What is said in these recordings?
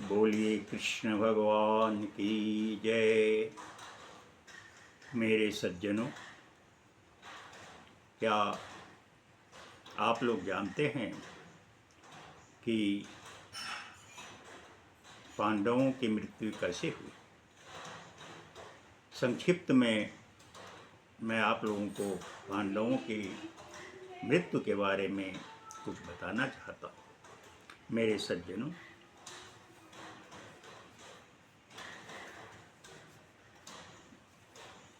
बोलिए कृष्ण भगवान की जय। मेरे सज्जनों, क्या आप लोग जानते हैं कि पांडवों की मृत्यु कैसे हुई? संक्षिप्त में मैं आप लोगों को पांडवों की मृत्यु के बारे में कुछ बताना चाहता हूँ। मेरे सज्जनों,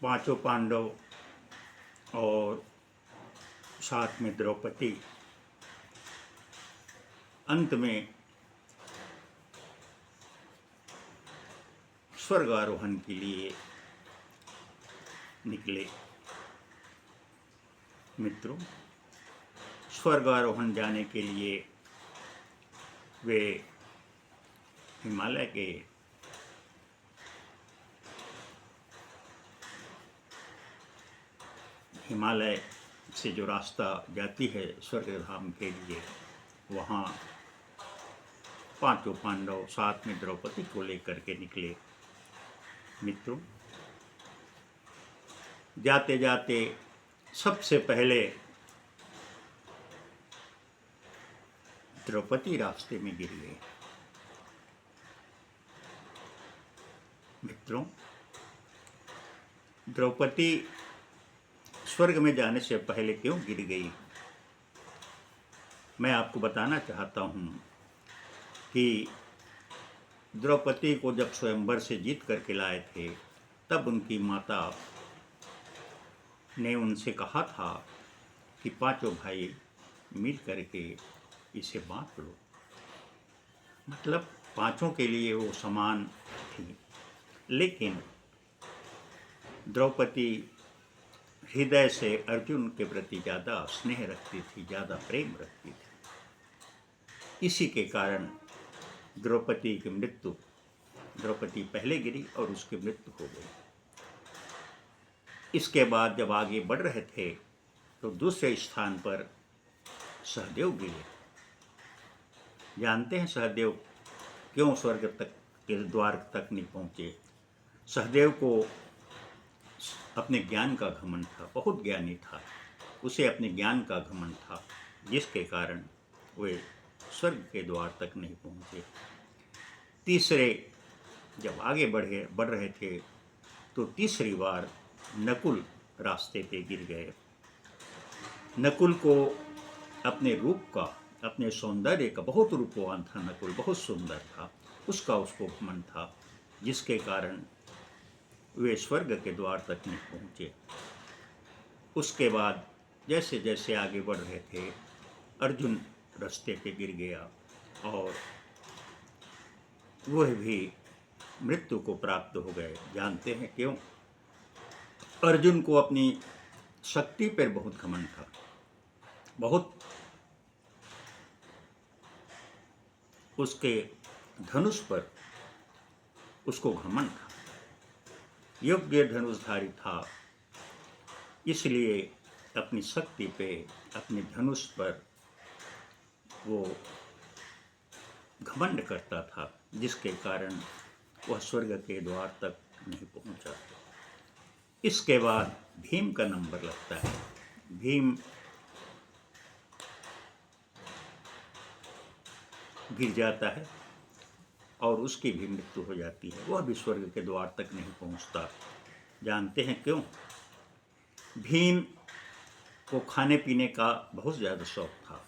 पांचों पांडव और साथ में द्रौपदी अंत में स्वर्ग आरोहण के लिए निकले। मित्रों, स्वर्ग आरोहण जाने के लिए वे हिमालय से जो रास्ता जाती है स्वर्ग धाम के लिए, वहाँ पांचों पांडव साथ में द्रौपदी को लेकर के निकले। मित्रों, जाते जाते सबसे पहले द्रौपदी रास्ते में गिर गए। मित्रों, द्रौपदी स्वर्ग में जाने से पहले क्यों गिर गई, मैं आपको बताना चाहता हूँ कि द्रौपदी को जब स्वयंवर से जीत करके लाए थे, तब उनकी माता ने उनसे कहा था कि पांचों भाई मिल करके इसे बांट लो। मतलब पांचों के लिए वो समान थी, लेकिन द्रौपदी हृदय से अर्जुन के प्रति ज़्यादा स्नेह रखती थी, ज़्यादा प्रेम रखती थी। इसी के कारण द्रौपदी पहले गिरी और उसकी मृत्यु हो गई। इसके बाद जब आगे बढ़ रहे थे तो दूसरे स्थान पर सहदेव गिरे। जानते हैं सहदेव क्यों स्वर्ग तक के द्वार तक नहीं पहुँचे? सहदेव को अपने ज्ञान का घमंड था, बहुत ज्ञानी था, उसे अपने ज्ञान का घमंड था, जिसके कारण वे स्वर्ग के द्वार तक नहीं पहुँचे। तीसरे जब आगे बढ़ रहे थे तो तीसरी बार नकुल रास्ते पे गिर गए। नकुल को अपने रूप का, अपने सौंदर्य का, बहुत रूपवान था नकुल, बहुत सुंदर था, उसको घमंड था, जिसके कारण वे स्वर्ग के द्वार तक नहीं पहुँचे। उसके बाद जैसे जैसे आगे बढ़ रहे थे, अर्जुन रास्ते पे गिर गया और वह भी मृत्यु को प्राप्त हो गए। जानते हैं क्यों? अर्जुन को अपनी शक्ति पर बहुत घमंड था, बहुत उसके धनुष पर उसको घमंड था, योग्य धनुषधारी था, इसलिए अपनी शक्ति पे, अपने धनुष पर वो घमंड करता था, जिसके कारण वह स्वर्ग के द्वार तक नहीं पहुंचा। इसके बाद भीम का नंबर लगता है। भीम गिर जाता है और उसकी भी मृत्यु हो जाती है, वह भी स्वर्ग के द्वार तक नहीं पहुंचता। जानते हैं क्यों? भीम को खाने पीने का बहुत ज़्यादा शौक था,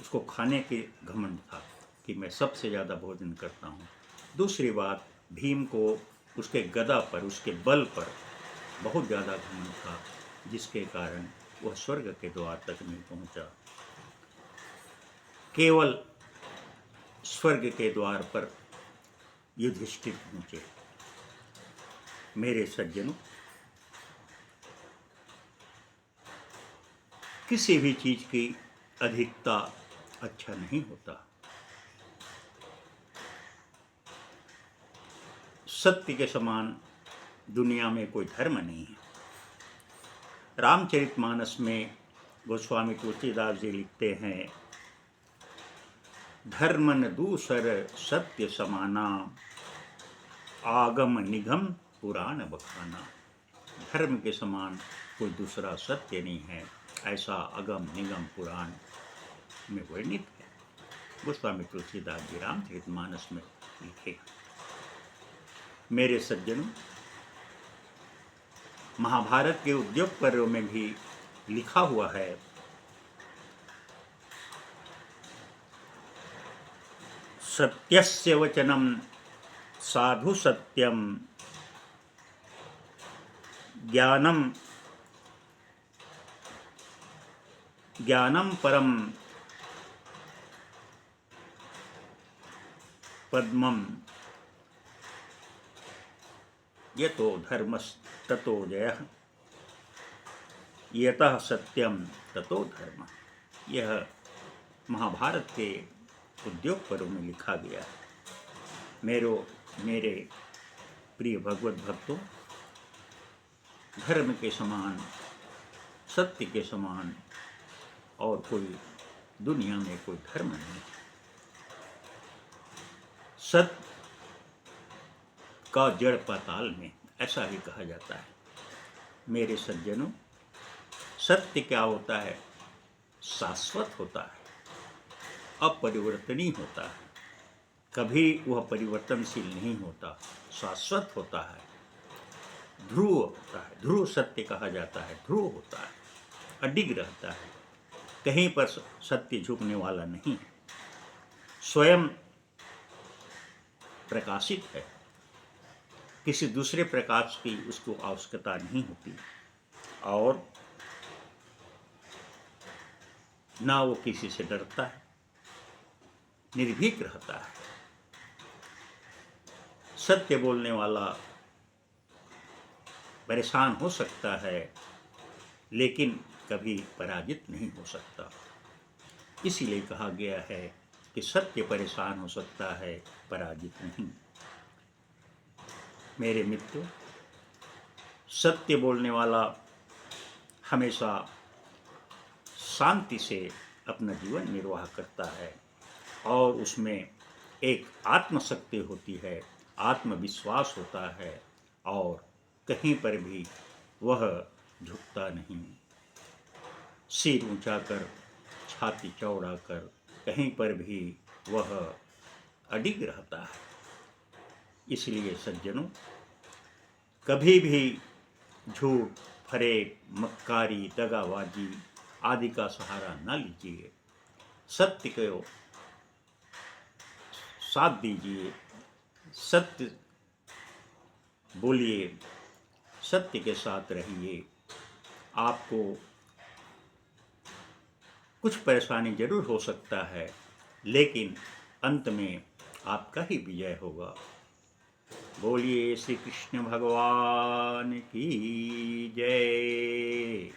उसको खाने के घमंड था कि मैं सबसे ज़्यादा भोजन करता हूँ। दूसरी बात, भीम को उसके गदा पर, उसके बल पर बहुत ज़्यादा घमंड था, जिसके कारण वह स्वर्ग के द्वार तक नहीं पहुँचा। केवल स्वर्ग के द्वार पर युधिष्ठिर पहुँचे। मेरे सज्जनों, किसी भी चीज़ की अधिकता अच्छा नहीं होता। सत्य के समान दुनिया में कोई धर्म नहीं है। रामचरितमानस में गोस्वामी तुलसीदास जी लिखते हैं, धर्म न दूसर सत्य समाना, आगम निगम पुराण बखाना। धर्म के समान कोई दूसरा सत्य नहीं है, ऐसा अगम निगम पुराण में वर्णित है। गोस्वामी तुलसीदास जी रामचरितमानस में लिखे। मेरे सज्जनों, महाभारत के उद्योग पर्व में भी लिखा हुआ है, सत्यस्य वचनम साधु सत्यम, ज्ञानम ज्ञानम परम पद्मम, यतो धर्मस्ततो जयः, यतः सत्यम ततो धर्म। यह महाभारत के उद्योग पर्व में लिखा गया है। मेरे प्रिय भगवत भक्तों, धर्म के समान, सत्य के समान और कोई दुनिया में कोई धर्म नहीं। सत्य का जड़ पाताल में, ऐसा ही कहा जाता है। मेरे सज्जनों, सत्य क्या होता है? शाश्वत होता है, अपरिवर्तनीय होता है, कभी वह परिवर्तनशील नहीं होता, शाश्वत होता है, ध्रुव होता है। ध्रुव सत्य कहा जाता है, ध्रुव होता है, अडिग रहता है, कहीं पर सत्य झुकने वाला नहीं है, स्वयं प्रकाशित है, किसी दूसरे प्रकाश की उसको आवश्यकता नहीं होती, और ना वो किसी से डरता है, निर्भीक रहता है। सत्य बोलने वाला परेशान हो सकता है, लेकिन कभी पराजित नहीं हो सकता। इसीलिए कहा गया है कि सत्य परेशान हो सकता है, पराजित नहीं। मेरे मित्रों, सत्य बोलने वाला हमेशा शांति से अपना जीवन निर्वाह करता है, और उसमें एक आत्मशक्ति होती है, आत्मविश्वास होता है, और कहीं पर भी वह झुकता नहीं। सिर ऊंचा कर, छाती चौड़ा कर, कहीं पर भी वह अडिग रहता है। इसलिए सज्जनों, कभी भी झूठ, फरेब, मक्कारी, दगाबाजी आदि का सहारा न लीजिए। सत्य को साथ दीजिए, सत्य बोलिए, सत्य के साथ रहिए। आपको कुछ परेशानी जरूर हो सकता है, लेकिन अंत में आपका ही विजय होगा। बोलिए श्री कृष्ण भगवान की जय।